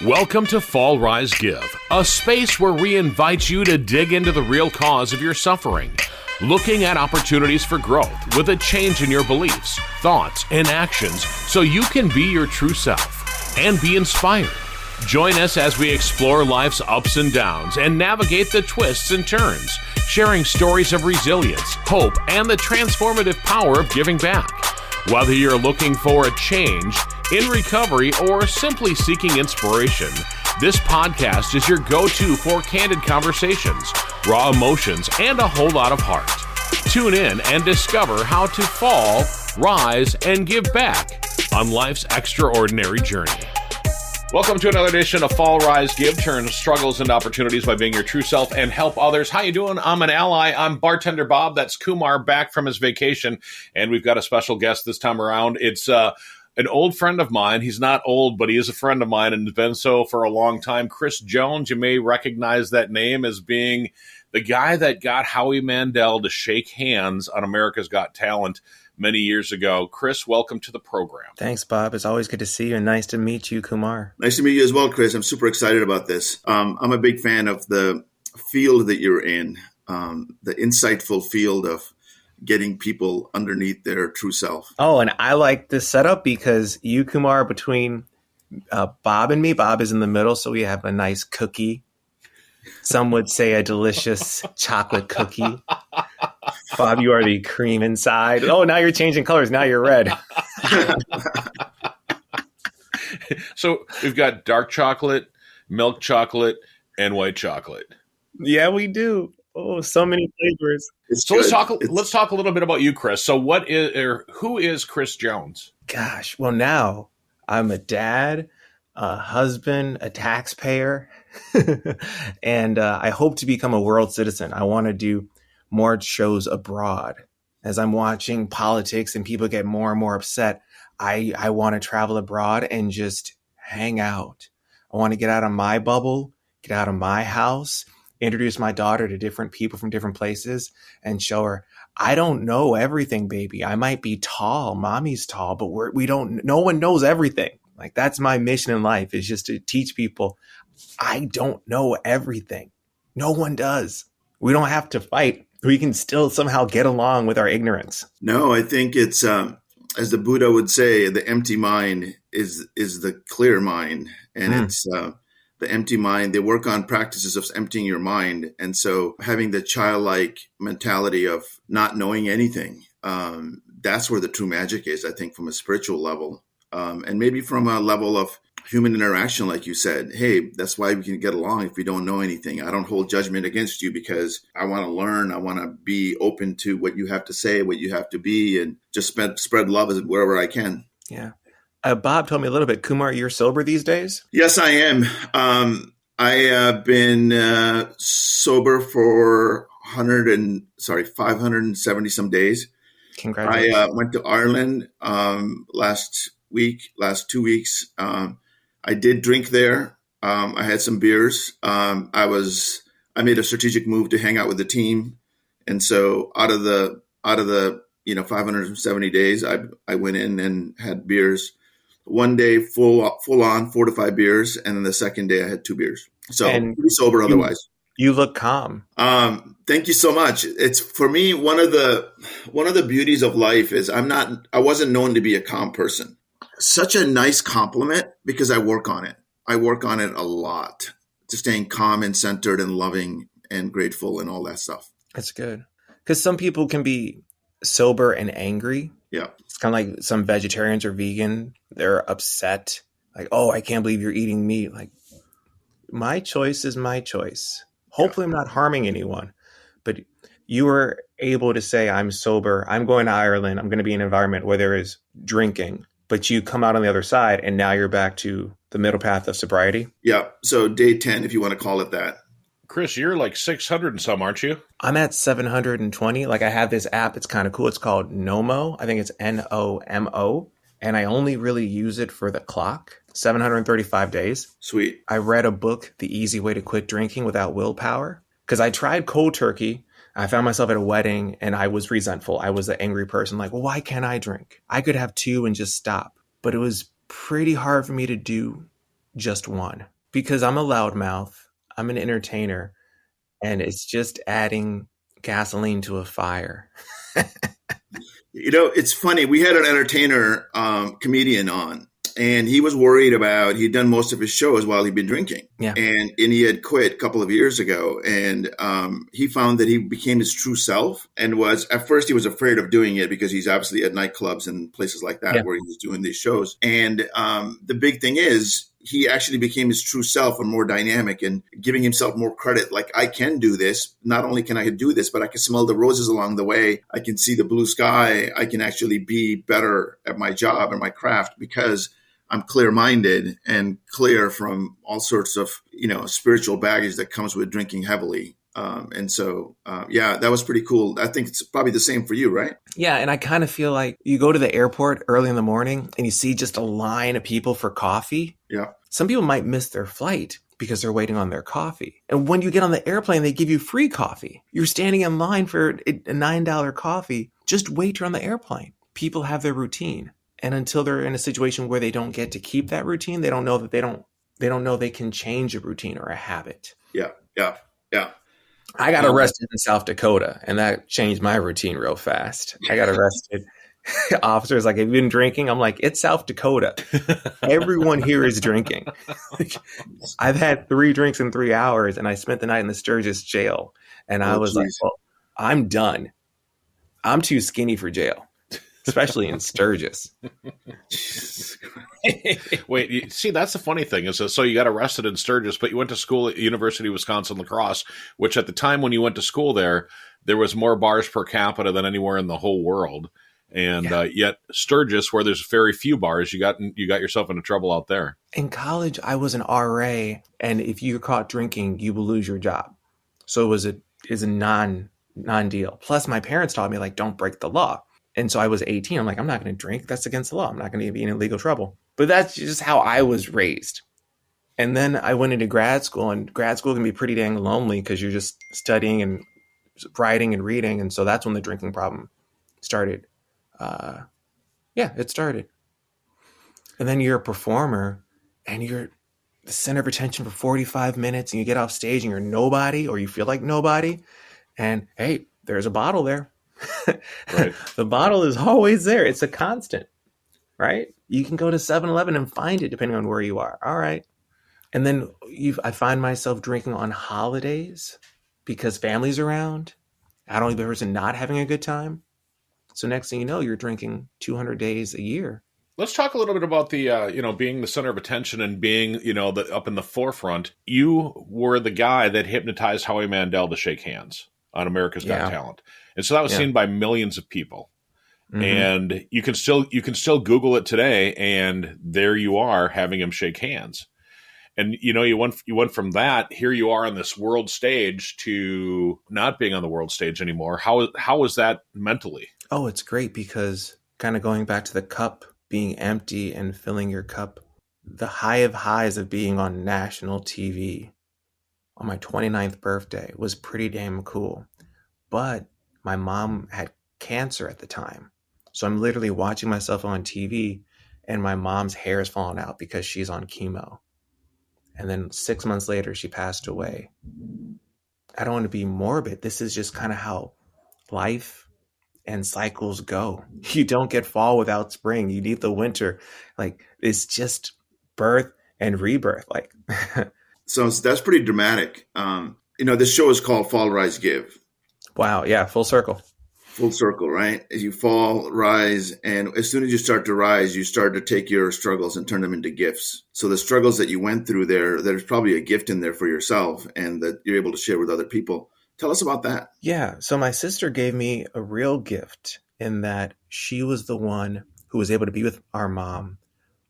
Welcome to Fall, Rise, Give, a space where we invite you to dig into the real cause of your suffering, looking at opportunities for growth with a change in your beliefs, thoughts, and actions so you can be your true self and be inspired. Join us as we explore life's ups and downs and navigate the twists and turns, sharing stories of resilience, hope, and the transformative power of giving back. Whether you're looking for a change, in recovery, or simply seeking inspiration, this podcast is your go-to for candid conversations, raw emotions, and a whole lot of heart. Tune in and discover how to fall, rise, and give back on life's extraordinary journey. Welcome to another edition of Fall, Rise, Give, turn struggles into opportunities by being your true self and help others. How you doing? I'm an ally. I'm Bartender Bob. That's Kumar back from his vacation, and we've got a special guest this time around. It's an old friend of mine. He's not old, but he is a friend of mine and has been so for a long time. Chris Jones, you may recognize that name as being the guy that got Howie Mandel to shake hands on America's Got Talent many years ago. Chris, welcome to the program. Thanks, Bob. It's always good to see you and nice to meet you, Kumar. Nice to meet you as well, Chris. I'm super excited about this. I'm a big fan of the field that you're in, the insightful field of getting people underneath their true self. Oh, and I like this setup because you, Kumar, between Bob and me, Bob is in the middle, so we have a nice cookie. Some would say a delicious chocolate cookie. Bob, you are the cream inside. Oh, now you're changing colors. Now you're red. So we've got dark chocolate, milk chocolate, and white chocolate. Yeah, we do. Oh, so many flavors. So let's talk a little bit about you, Chris. So who is Chris Jones? Gosh, well, now I'm a dad, a husband, a taxpayer, and I hope to become a world citizen. I want to do more shows abroad. As I'm watching politics and people get more and more upset, I want to travel abroad and just hang out. I want to get out of my bubble, get out of my house, introduce my daughter to different people from different places and show her, I don't know everything, baby. I might be tall. Mommy's tall, but no one knows everything. Like, that's my mission in life, is just to teach people I don't know everything. No one does. We don't have to fight. We can still somehow get along with our ignorance. No, I think it's, as the Buddha would say, the empty mind is the clear mind. And it's the empty mind. They work on practices of emptying your mind. And so having the childlike mentality of not knowing anything, that's where the true magic is, I think, from a spiritual level. And maybe from a level of human interaction, like you said. Hey, that's why we can get along if we don't know anything. I don't hold judgment against you because I want to learn. I want to be open to what you have to say, what you have to be, and just spread love wherever I can. Yeah. Bob told me a little bit. Kumar, you're sober these days? Yes, I am. I have been sober for 570 some days. Congratulations. I went to Ireland last 2 weeks. I did drink there. I had some beers. I made a strategic move to hang out with the team, and so out of the 570 days, I went in and had beers. One day, full on 4 to 5 beers, and then the second day I had 2 beers. So pretty sober otherwise. You look calm. Thank you so much. It's, for me, one of the beauties of life is I wasn't known to be a calm person. Such a nice compliment because I work on it. I work on it a lot, to staying calm and centered and loving and grateful and all that stuff. That's good. Because some people can be sober and angry. Yeah. It's kind of like some vegetarians or vegan. They're upset. Like, oh, I can't believe you're eating meat. Like, my choice is my choice. Hopefully I'm not harming anyone. But you were able to say, I'm sober. I'm going to Ireland. I'm going to be in an environment where there is drinking. But you come out on the other side and now you're back to the middle path of sobriety. Yeah. So day 10, if you want to call it that. Chris, you're like 600 and some, aren't you? I'm at 720. Like, I have this app. It's kind of cool. It's called Nomo. I think it's Nomo. And I only really use it for the clock. 735 days. Sweet. I read a book, The Easy Way to Quit Drinking Without Willpower, because I tried cold turkey. I found myself at a wedding and I was resentful. I was the angry person, like, well, why can't I drink? I could have 2 and just stop. But it was pretty hard for me to do just one, because I'm a loudmouth, I'm an entertainer, and it's just adding gasoline to a fire. It's funny. We had an entertainer, comedian on, and he was worried about, he'd done most of his shows while he'd been drinking. Yeah. And he had quit a couple of years ago. And he found that he became his true self, and at first he was afraid of doing it because he's obviously at nightclubs and places like that, Yeah. where he was doing these shows. And the big thing is, he actually became his true self and more dynamic and giving himself more credit. Like, I can do this. Not only can I do this, but I can smell the roses along the way. I can see the blue sky. I can actually be better at my job and my craft because I'm clear-minded and clear from all sorts of, spiritual baggage that comes with drinking heavily. That was pretty cool. I think it's probably the same for you, right? Yeah. And I kind of feel like you go to the airport early in the morning and you see just a line of people for coffee. Yeah. Some people might miss their flight because they're waiting on their coffee. And when you get on the airplane, they give you free coffee. You're standing in line for a $9 coffee. Just wait on the airplane. People have their routine. And until they're in a situation where they don't get to keep that routine, they don't know that they don't know they can change a routine or a habit. Yeah. I got arrested in South Dakota, and that changed my routine real fast. I got arrested. Officers like, have you been drinking? I'm like, it's South Dakota. Everyone here is drinking. I've had 3 drinks in 3 hours, and I spent the night in the Sturgis jail. And I was like, well, I'm done. I'm too skinny for jail, especially in Sturgis. Wait, see, that's the funny thing is, so you got arrested in Sturgis, but you went to school at University of Wisconsin La Crosse, which at the time when you went to school there was more bars per capita than anywhere in the whole world. And yet Sturgis, where there's very few bars, you got yourself into trouble out there. In college, I was an RA, and if you were caught drinking, you will lose your job. So it was a non-deal. Plus, my parents taught me, like, don't break the law. And so I was 18. I'm like, I'm not going to drink. That's against the law. I'm not going to be in illegal trouble. But that's just how I was raised. And then I went into grad school, and grad school can be pretty dang lonely because you're just studying and writing and reading. And so that's when the drinking problem started. It started. And then you're a performer and you're the center of attention for 45 minutes and you get off stage and you're nobody, or you feel like nobody. And hey, there's a bottle there. Right. The bottle is always there. It's a constant, right? You can go to 7-Eleven and find it depending on where you are. All right. And then I find myself drinking on holidays because family's around. I don't even person not having a good time. So next thing you know, you're drinking 200 days a year. Let's talk a little bit about the, being the center of attention and being, up in the forefront. You were the guy that hypnotized Howie Mandel to shake hands on America's Got Talent. And so that was seen by millions of people. Mm-hmm. And you can still Google it today, and there you are having him shake hands. And, you went from that, here you are on this world stage, to not being on the world stage anymore. How was that mentally? Oh, it's great, because kind of going back to the cup being empty and filling your cup, the high of highs of being on national TV on my 29th birthday was pretty damn cool. But my mom had cancer at the time. So I'm literally watching myself on TV and my mom's hair is falling out because she's on chemo. And then 6 months later, she passed away. I don't want to be morbid. This is just kind of how life and cycles go. You don't get fall without spring. You need the winter. Like, it's just birth and rebirth. Like, so that's pretty dramatic. This show is called Fall, Rise, Give. Wow. Yeah. Full circle. Full circle, right? As you fall, rise, and as soon as you start to rise, you start to take your struggles and turn them into gifts. So the struggles that you went through there's probably a gift in there for yourself and that you're able to share with other people. Tell us about that. Yeah. So my sister gave me a real gift in that she was the one who was able to be with our mom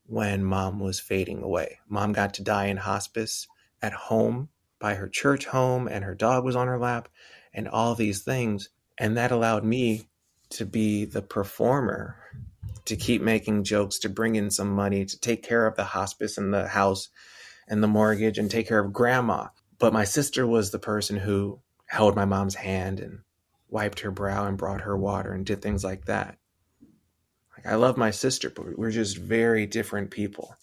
when mom was fading away. Mom got to die in hospice at home by her church home, and her dog was on her lap and all these things. And that allowed me to be the performer, to keep making jokes, to bring in some money, to take care of the hospice and the house and the mortgage and take care of grandma. But my sister was the person who held my mom's hand and wiped her brow and brought her water and did things like that. Like, I love my sister, but we're just very different people.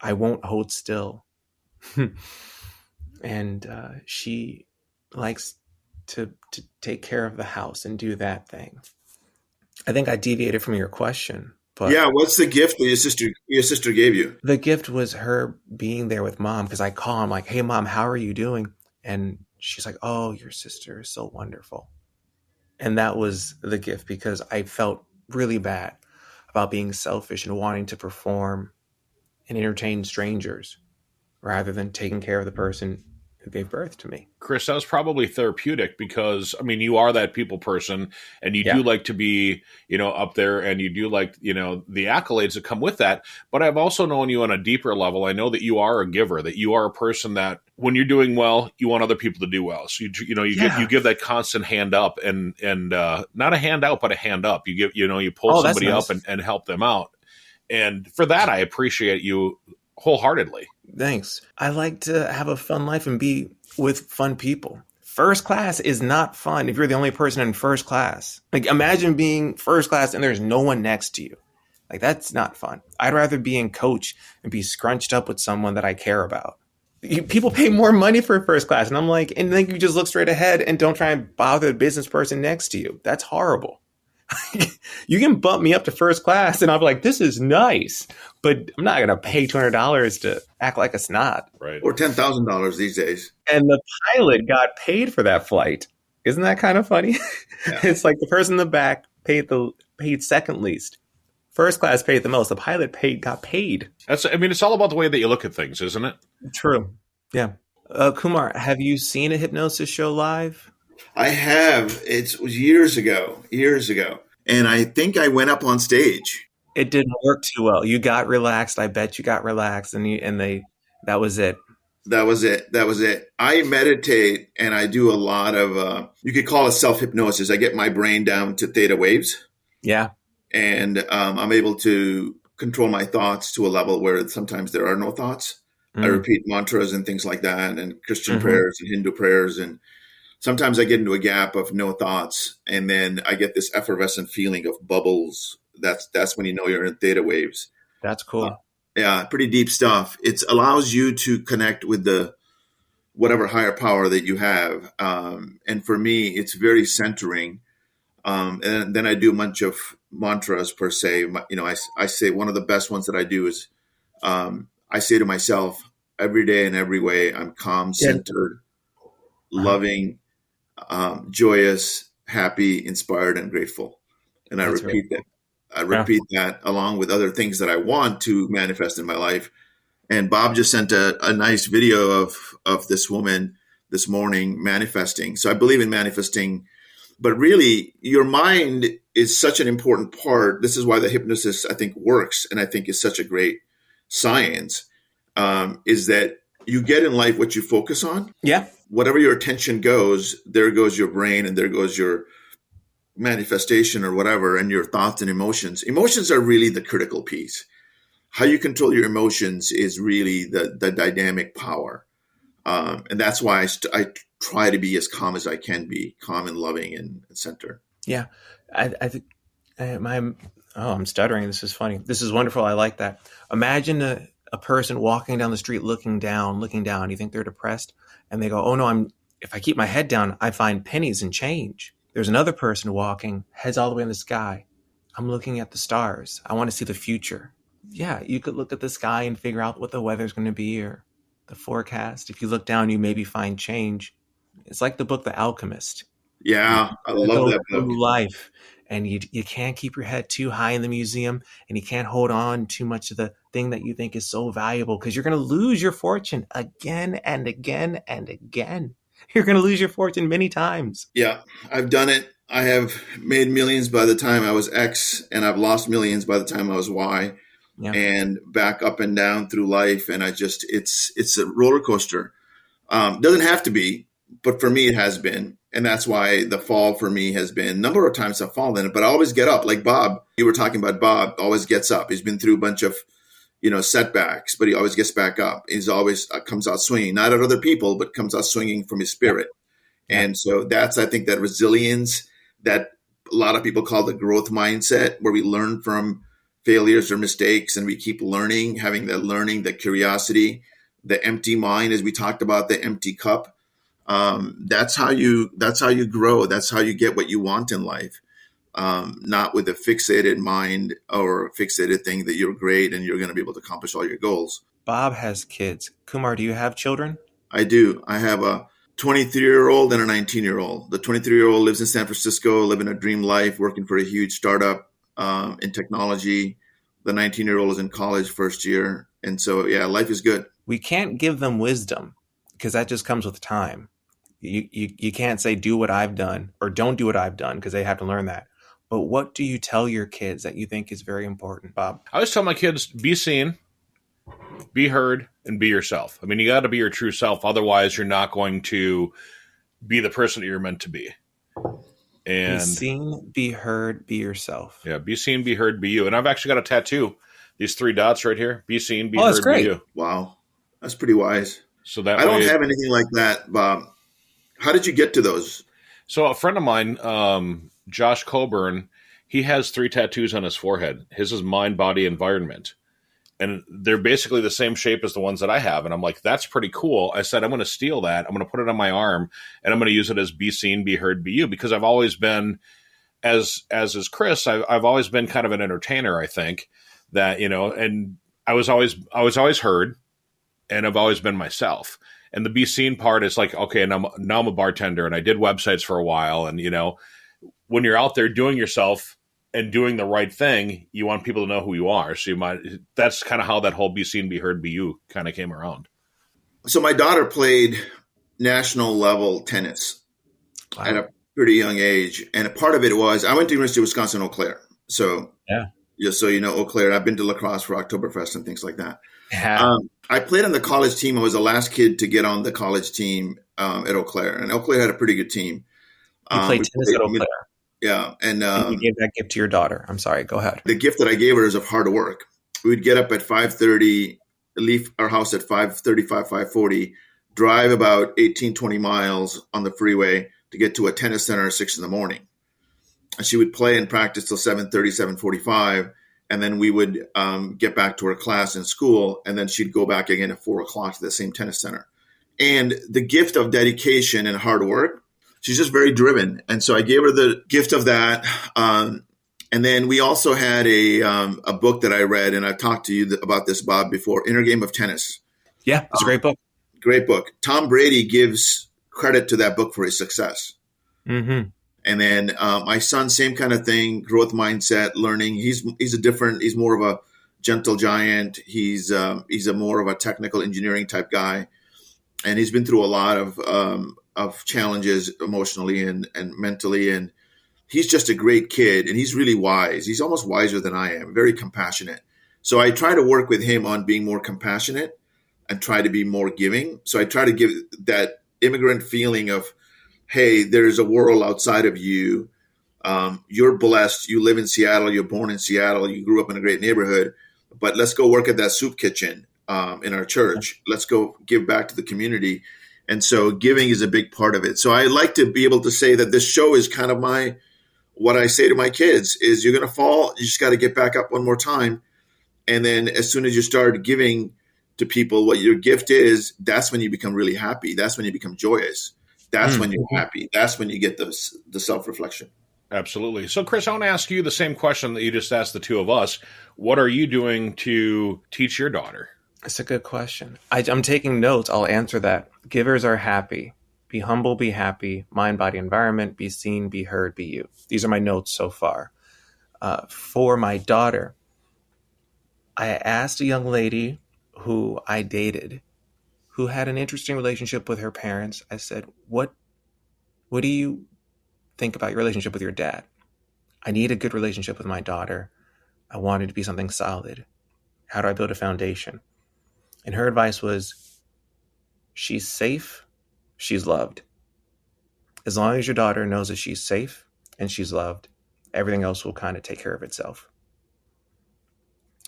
I won't hold still And she likes to take care of the house and do that thing. I think I deviated from your question, but Yeah. What's the gift that your sister gave you? the gift was her being there with mom, because I call him like, "Hey, mom, how are you doing?" And she's like, "Oh, your sister is so wonderful." And that was the gift, because I felt really bad about being selfish and wanting to perform and entertain strangers rather than taking care of the person who gave birth to me. Chris, that was probably therapeutic because, I mean, you are that people person and you do Yeah. like to be, up there, and you do like, the accolades that come with that. But I've also known you on a deeper level. I know that you are a giver, that you are a person that when you're doing well, you want other people to do well. So, you give that constant hand up and not a hand out, but a hand up. You give, you pull Oh, that's somebody nice. up and help them out. And for that, I appreciate you wholeheartedly. Thanks. I like to have a fun life and be with fun people. First class is not fun if you're the only person in first class. Like, imagine being first class and there's no one next to you. Like, that's not fun. I'd rather be in coach and be scrunched up with someone that I care about. People pay more money for first class. And I'm like, and then you just look straight ahead and don't try and bother the business person next to you. That's horrible. You can bump me up to first class and I'll be like, this is nice, but I'm not going to pay $200 to act like a snot. Right. Or $10,000 these days. And the pilot got paid for that flight. Isn't that kind of funny? Yeah. It's like the person in the back paid second least. First class paid the most. The pilot got paid. It's all about the way that you look at things, isn't it? True. Yeah. Kumar, have you seen a hypnosis show live? I have. It was years ago. And I think I went up on stage. It didn't work too well. You got relaxed. I bet you got relaxed, that was it. That was it. I meditate and I do a lot of, you could call it self-hypnosis. I get my brain down to theta waves. Yeah. And I'm able to control my thoughts to a level where sometimes there are no thoughts. I repeat mantras and things like that, and Christian prayers and Hindu prayers. And sometimes I get into a gap of no thoughts, and then I get this effervescent feeling of bubbles. That's when you know you're in theta waves. That's cool. Yeah, pretty deep stuff. It allows you to connect with the whatever higher power that you have. And for me, it's very centering. And then I do a bunch of mantras per se. I say one of the best ones that I do is I say to myself every day in every way, I'm calm, centered, loving, joyous, happy, inspired, and grateful. And I repeat that. I repeat that along with other things that I want to manifest in my life. And Bob just sent a nice video of this woman this morning manifesting. So I believe in manifesting, but really your mind is such an important part. This is why the hypnosis, I think, works. And I think is such a great science, is that you get in life what you focus on. Yeah. Whatever your attention goes, there goes your brain and there goes your manifestation or whatever, and your thoughts and emotions. Emotions are really the critical piece. How you control your emotions is really the dynamic power. And that's why I try to be as calm as I can be, calm and loving and centered. Yeah. I think I'm stuttering. This is funny. This is wonderful. I like that. Imagine a person walking down the street, looking down. You think they're depressed and they go, oh no, if I keep my head down, I find pennies and change. There's another person walking, heads all the way in the sky. I'm looking at the stars. I want to see the future. Yeah, you could look at the sky and figure out what the weather's going to be or the forecast. If you look down, you maybe find change. It's like the book, The Alchemist. Yeah, I love that book. Life, and you can't keep your head too high in the museum, and you can't hold on too much to the thing that you think is so valuable, because you're going to lose your fortune again and again and again. You're going to lose your fortune many times. Yeah, I've done it. I have made millions by the time I was X, and I've lost millions by the time I was Y, and back up and down through life. And it's a roller coaster. Doesn't have to be, but for me, it has been. And that's why the fall for me has been a number of times I've fallen, but I always get up. Like Bob, you were talking about Bob, always gets up. He's been through a bunch of, setbacks, but he always gets back up. He's always comes out swinging, not at other people, but comes out swinging from his spirit. Yeah. And so I think that resilience that a lot of people call the growth mindset, where we learn from failures or mistakes and we keep learning, having that learning, that curiosity, the empty mind, as we talked about, the empty cup. That's how you grow. That's how you get what you want in life. Not with a fixated mind or a fixated thing that you're great and you're going to be able to accomplish all your goals. Bob has kids. Kumar, do you have children? I do. I have a 23-year-old and a 19-year-old. The 23-year-old lives in San Francisco, living a dream life, working for a huge startup in technology. The 19-year-old is in college first year. And so, yeah, life is good. We can't give them wisdom because that just comes with time. You can't say do what I've done or don't do what I've done because they have to learn that. But what do you tell your kids that you think is very important, Bob? I always tell my kids, be seen, be heard, and be yourself. I mean, you got to be your true self. Otherwise, you're not going to be the person that you're meant to be. And be seen, be heard, be yourself. Yeah, be seen, be heard, be you. And I've actually got a tattoo. These 3 dots right here. Be seen, be that's heard, great. be you. Wow. That's pretty wise. So that I don't have anything like that, Bob. How did you get to those? So a friend of mine, Josh Coburn, he has 3 tattoos on his forehead. His is mind, body, environment. And they're basically the same shape as the ones that I have. And I'm like, that's pretty cool. I said, I'm going to steal that. I'm going to put it on my arm and I'm going to use it as be seen, be heard, be you. Because I've always been, as is Chris, I've always been kind of an entertainer, I think. That, and I was always heard and I've always been myself. And the be seen part is like, okay, now I'm a bartender and I did websites for a while. And, when you're out there doing yourself and doing the right thing, you want people to know who you are. So that's kind of how that whole be seen, be heard, be you kind of came around. So my daughter played national level tennis at a pretty young age. And a part of it was, I went to University of Wisconsin, Eau Claire. So just so you know, Eau Claire, I've been to lacrosse for Oktoberfest and things like that. Yeah. I played on the college team. I was the last kid to get on the college team at Eau Claire. And Eau Claire had a pretty good team. You played tennis at Eau Claire. Yeah. And you gave that gift to your daughter. I'm sorry. Go ahead. The gift that I gave her is of hard work. We would get up at 5:30, leave our house at 5:35, 5:40, drive about 18, 20 miles on the freeway to get to a tennis center at 6 in the morning. And she would play and practice till 7:30, 7:45. And then we would get back to her class in school. And then she'd go back again at 4 o'clock to the same tennis center. And the gift of dedication and hard work, she's just very driven. And so I gave her the gift of that. And then we also had a book that I read, and I've talked to you about this, Bob, before, Inner Game of Tennis. Yeah, it's a great book. Great book. Tom Brady gives credit to that book for his success. Mm-hmm. And then my son, same kind of thing, growth mindset, learning. He's more of a gentle giant. He's more of a technical engineering type guy. And he's been through a lot of challenges emotionally and mentally. And he's just a great kid. And he's really wise. He's almost wiser than I am, very compassionate. So I try to work with him on being more compassionate and try to be more giving. So I try to give that immigrant feeling of, hey, there's a world outside of you. You're blessed. You live in Seattle. You're born in Seattle. You grew up in a great neighborhood. But let's go work at that soup kitchen in our church. Let's go give back to the community. And so giving is a big part of it. So I like to be able to say that this show is kind of what I say to my kids is you're going to fall. You just got to get back up one more time. And then as soon as you start giving to people what your gift is, that's when you become really happy. That's when you become joyous. That's when you're happy. That's when you get the self-reflection. Absolutely. So, Chris, I want to ask you the same question that you just asked the two of us. What are you doing to teach your daughter? That's a good question. I'm taking notes. I'll answer that. Givers are happy. Be humble, be happy. Mind, body, environment. Be seen, be heard, be you. These are my notes so far. For my daughter, I asked a young lady who I dated who had an interesting relationship with her parents. I said, what do you think about your relationship with your dad? I need a good relationship with my daughter. I want it to be something solid. How do I build a foundation? And her advice was, she's safe, she's loved. As long as your daughter knows that she's safe and she's loved, everything else will kind of take care of itself.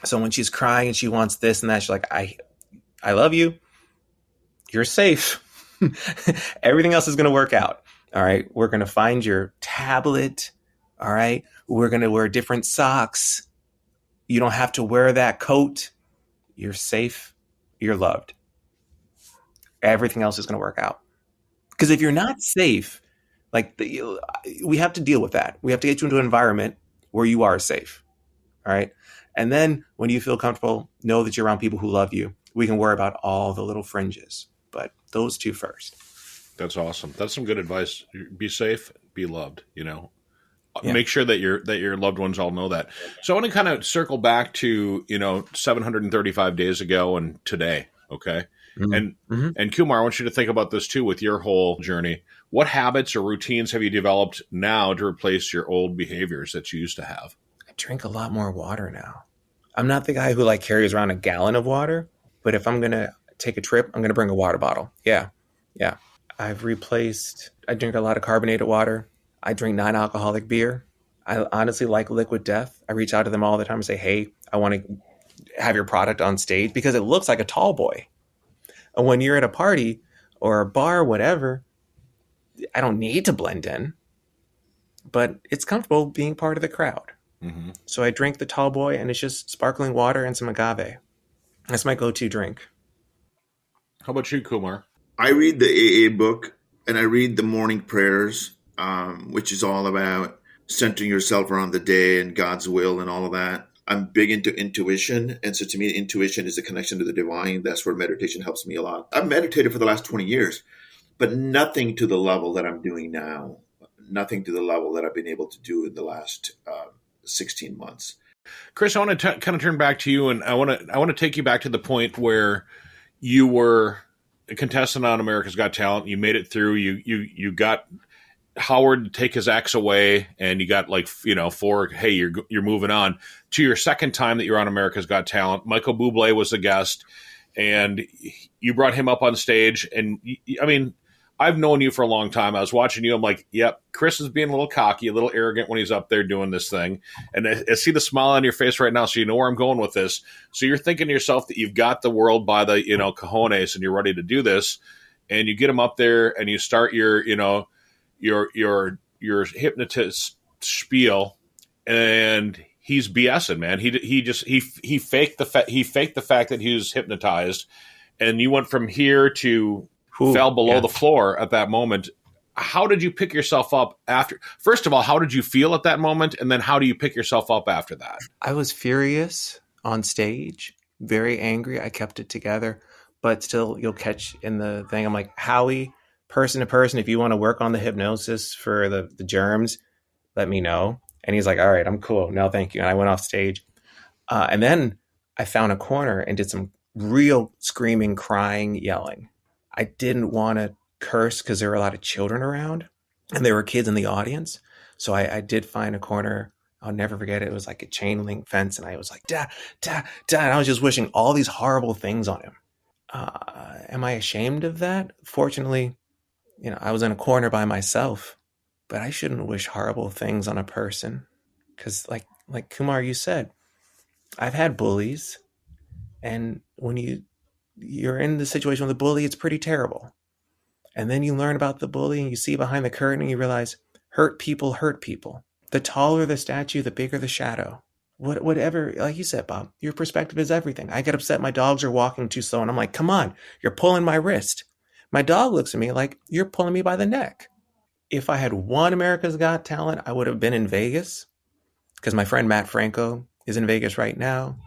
So when she's crying and she wants this and that, she's like, I love you. You're safe. Everything else is going to work out. All right. We're going to find your tablet. All right. We're going to wear different socks. You don't have to wear that coat. You're safe. You're loved. everything else is going to work out. Because if you're not safe, we have to deal with that. We have to get you into an environment where you are safe. All right. And then when you feel comfortable, know that you're around people who love you. We can worry about all the little fringes, but those two first. That's awesome. That's some good advice. Be safe, be loved, Yeah. Make sure that your loved ones all know that. So I want to kind of circle back to, 735 days ago and today. Okay. And Kumar, I want you to think about this too with your whole journey. What habits or routines have you developed now to replace your old behaviors that you used to have? I drink a lot more water now. I'm not the guy who carries around a gallon of water, but if I'm going to take a trip, I'm going to bring a water bottle. Yeah. I drink a lot of carbonated water. I drink non-alcoholic beer. I honestly like Liquid Death. I reach out to them all the time and say, hey, I want to have your product on stage because it looks like a tall boy. And when you're at a party or a bar or whatever, I don't need to blend in, but it's comfortable being part of the crowd. Mm-hmm. So I drink the tall boy, and it's just sparkling water and some agave. That's my go-to drink. How about you, Kumar? I read the AA book, and I read the morning prayers, which is all about centering yourself around the day and God's will and all of that. I'm big into intuition. And so to me, intuition is a connection to the divine. That's where meditation helps me a lot. I've meditated for the last 20 years, but nothing to the level that I'm doing now. Nothing to the level that I've been able to do in the last 16 months. Chris, I want to kind of turn back to you, and I want to take you back to the point where you were a contestant on America's Got Talent. You made it through. You got Howard to take his ex away, and you got 4. Hey, you're moving on to your second time that you're on America's Got Talent. Michael Bublé was a guest, and you brought him up on stage. And I mean, I've known you for a long time. I was watching you. I'm like, yep, Chris is being a little cocky, a little arrogant when he's up there doing this thing. And I see the smile on your face right now, so you know where I'm going with this. So you're thinking to yourself that you've got the world by the cojones, and you're ready to do this. And you get him up there, and you start your hypnotist spiel, and he's BSing, man. He faked the fact that he was hypnotized, and you went from here to fell below the floor at that moment. How did you pick yourself up after? First of all, how did you feel at that moment, and then how do you pick yourself up after that? I was furious on stage, very angry. I kept it together, but still, you'll catch in the thing. I'm like, Howie, person to person, if you want to work on the hypnosis for the germs, let me know. And he's like, all right, I'm cool. No, thank you. And I went off stage. And then I found a corner and did some real screaming, crying, yelling. I didn't want to curse because there were a lot of children around and there were kids in the audience. So I did find a corner. I'll never forget it. It was like a chain link fence. And I was like, da, da, da. And I was just wishing all these horrible things on him. Am I ashamed of that? Fortunately, I was in a corner by myself, but I shouldn't wish horrible things on a person. Because like Kumar, you said, I've had bullies. And when you're in the situation with a bully, it's pretty terrible. And then you learn about the bully and you see behind the curtain and you realize hurt people hurt people. The taller the statue, the bigger the shadow. Whatever, like you said, Bob, your perspective is everything. I get upset my dogs are walking too slow and I'm like, come on, you're pulling my wrist. My dog looks at me like, you're pulling me by the neck. If I had won America's Got Talent, I would have been in Vegas because my friend Matt Franco is in Vegas right now.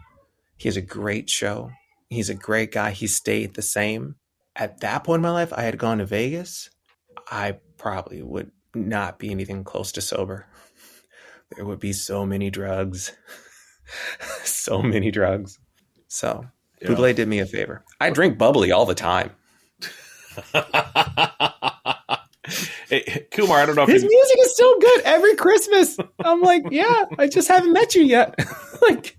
He has a great show. He's a great guy. He stayed the same. At that point in my life, I had gone to Vegas. I probably would not be anything close to sober. There would be so many drugs. So many drugs. So Bublé did me a favor. I drink bubbly all the time. Hey, Kumar, I don't know if his music is so good every Christmas. I'm like, yeah, I just haven't met you yet. Like,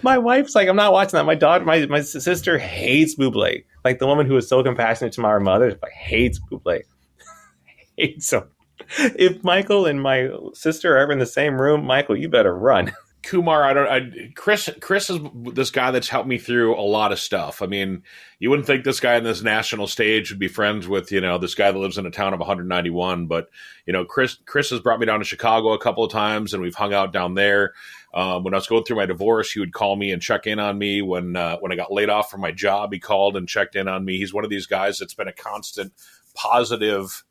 my wife's like, I'm not watching that. My daughter, my sister hates Bublé. Like the woman who was so compassionate to my mother, hates Bublé. Hates him. If Michael and my sister are ever in the same room, Michael, you better run. Kumar, Chris is this guy that's helped me through a lot of stuff. I mean, you wouldn't think this guy on this national stage would be friends with, this guy that lives in a town of 191. But, Chris has brought me down to Chicago a couple of times and we've hung out down there. When I was going through my divorce, he would call me and check in on me. When I got laid off from my job, he called and checked in on me. He's one of these guys that's been a constant positive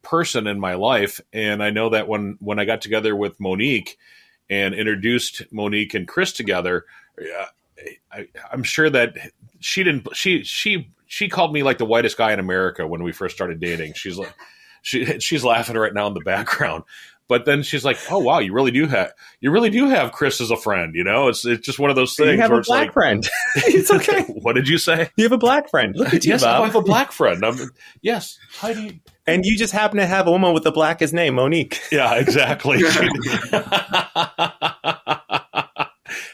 person in my life. And I know that when I got together with Monique and introduced Monique and Chris together, I'm sure that she called me like the whitest guy in America when we first started dating. She's like, she's laughing right now in the background. But then she's like, "Oh wow, you really do have Chris as a friend." It's just one of those things. You have where a black friend. It's okay. What did you say? You have a black friend. Look at you, yes, Bob. I have a black friend. Yes. How do you? And you just happen to have a woman with the blackest name, Monique. Yeah, exactly.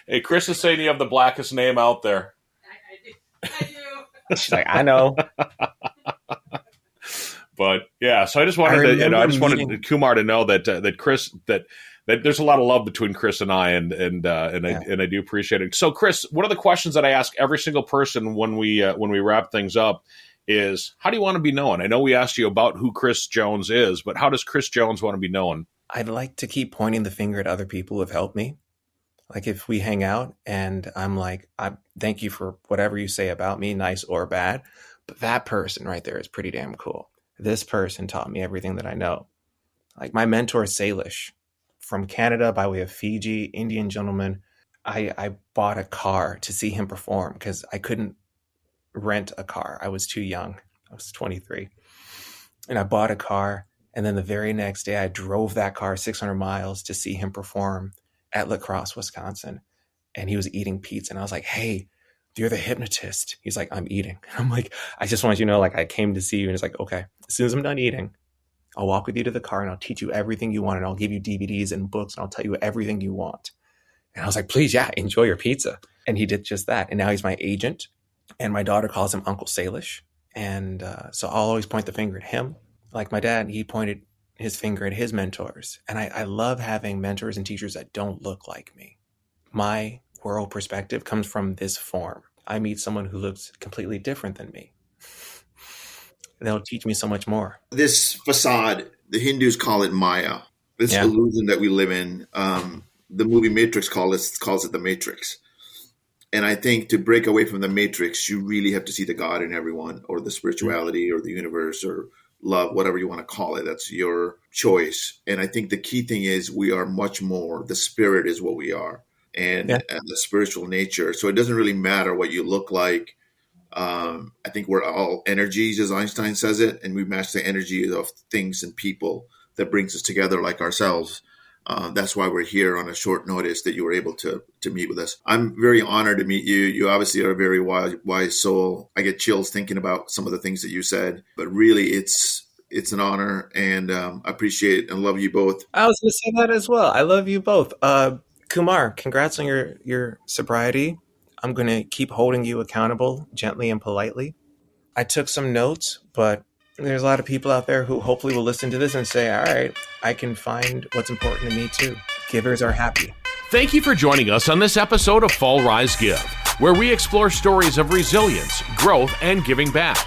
Hey, Chris is saying you have the blackest name out there. I do. She's like, I know. But yeah, so I just wanted wanted Kumar to know that Chris that there's a lot of love between Chris and I, and I do appreciate it. So, Chris, one of the questions that I ask every single person when we wrap things up is, how do you want to be known? I know we asked you about who Chris Jones is, but how does Chris Jones want to be known? I'd like to keep pointing the finger at other people who have helped me. Like if we hang out and I'm like, I thank you for whatever you say about me, nice or bad, but that person right there is pretty damn cool. This person taught me everything that I know. Like my mentor, Salish, from Canada by way of Fiji, Indian gentleman. I bought a car to see him perform because I couldn't rent a car. I was too young. I was 23. And I bought a car. And then the very next day, I drove that car 600 miles to see him perform at La Crosse, Wisconsin. And he was eating pizza. And I was like, "Hey, you're the hypnotist." He's like, "I'm eating." I'm like, "I just want you to know, like, I came to see you." And he's like, "Okay, as soon as I'm done eating, I'll walk with you to the car and I'll teach you everything you want. And I'll give you DVDs and books and I'll tell you everything you want." And I was like, "Please, yeah, enjoy your pizza." And he did just that. And now he's my agent. And my daughter calls him Uncle Salish. And so I'll always point the finger at him. Like my dad, he pointed his finger at his mentors. And I love having mentors and teachers that don't look like me. My world perspective comes from this form. I meet someone who looks completely different than me. They'll teach me so much more. This facade, the Hindus call it Maya, this illusion that we live in. The movie Matrix calls it the Matrix. And I think to break away from the Matrix, you really have to see the God in everyone, or the spirituality, or the universe, or love, whatever you want to call it. That's your choice. And I think the key thing is we are much more. The spirit is what we are, and the spiritual nature. So it doesn't really matter what you look like. I think we're all energies, as Einstein says it, and we match the energy of things and people that brings us together, like ourselves. That's why we're here on a short notice, that you were able to meet with us. I'm very honored to meet you. You obviously are a very wise soul. I get chills thinking about some of the things that you said, but really it's an honor, and I appreciate and love you both. I was going to say that as well. I love you both. Kumar, congrats on your sobriety. I'm going to keep holding you accountable gently and politely. I took some notes, but there's a lot of people out there who hopefully will listen to this and say, all right, I can find what's important to me too. Givers are happy. Thank you for joining us on this episode of Fall, Rise, Give, where we explore stories of resilience, growth, and giving back.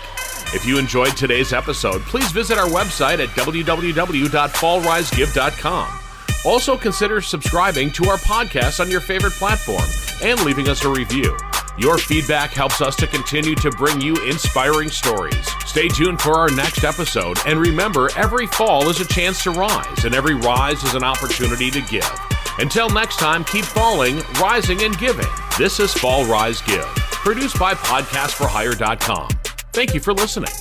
If you enjoyed today's episode, please visit our website at www.fallrisegive.com. Also, consider subscribing to our podcast on your favorite platform and leaving us a review. Your feedback helps us to continue to bring you inspiring stories. Stay tuned for our next episode, and remember, every fall is a chance to rise, and every rise is an opportunity to give. Until next time, keep falling, rising, and giving. This is Fall, Rise, Give, produced by podcastforhire.com. Thank you for listening.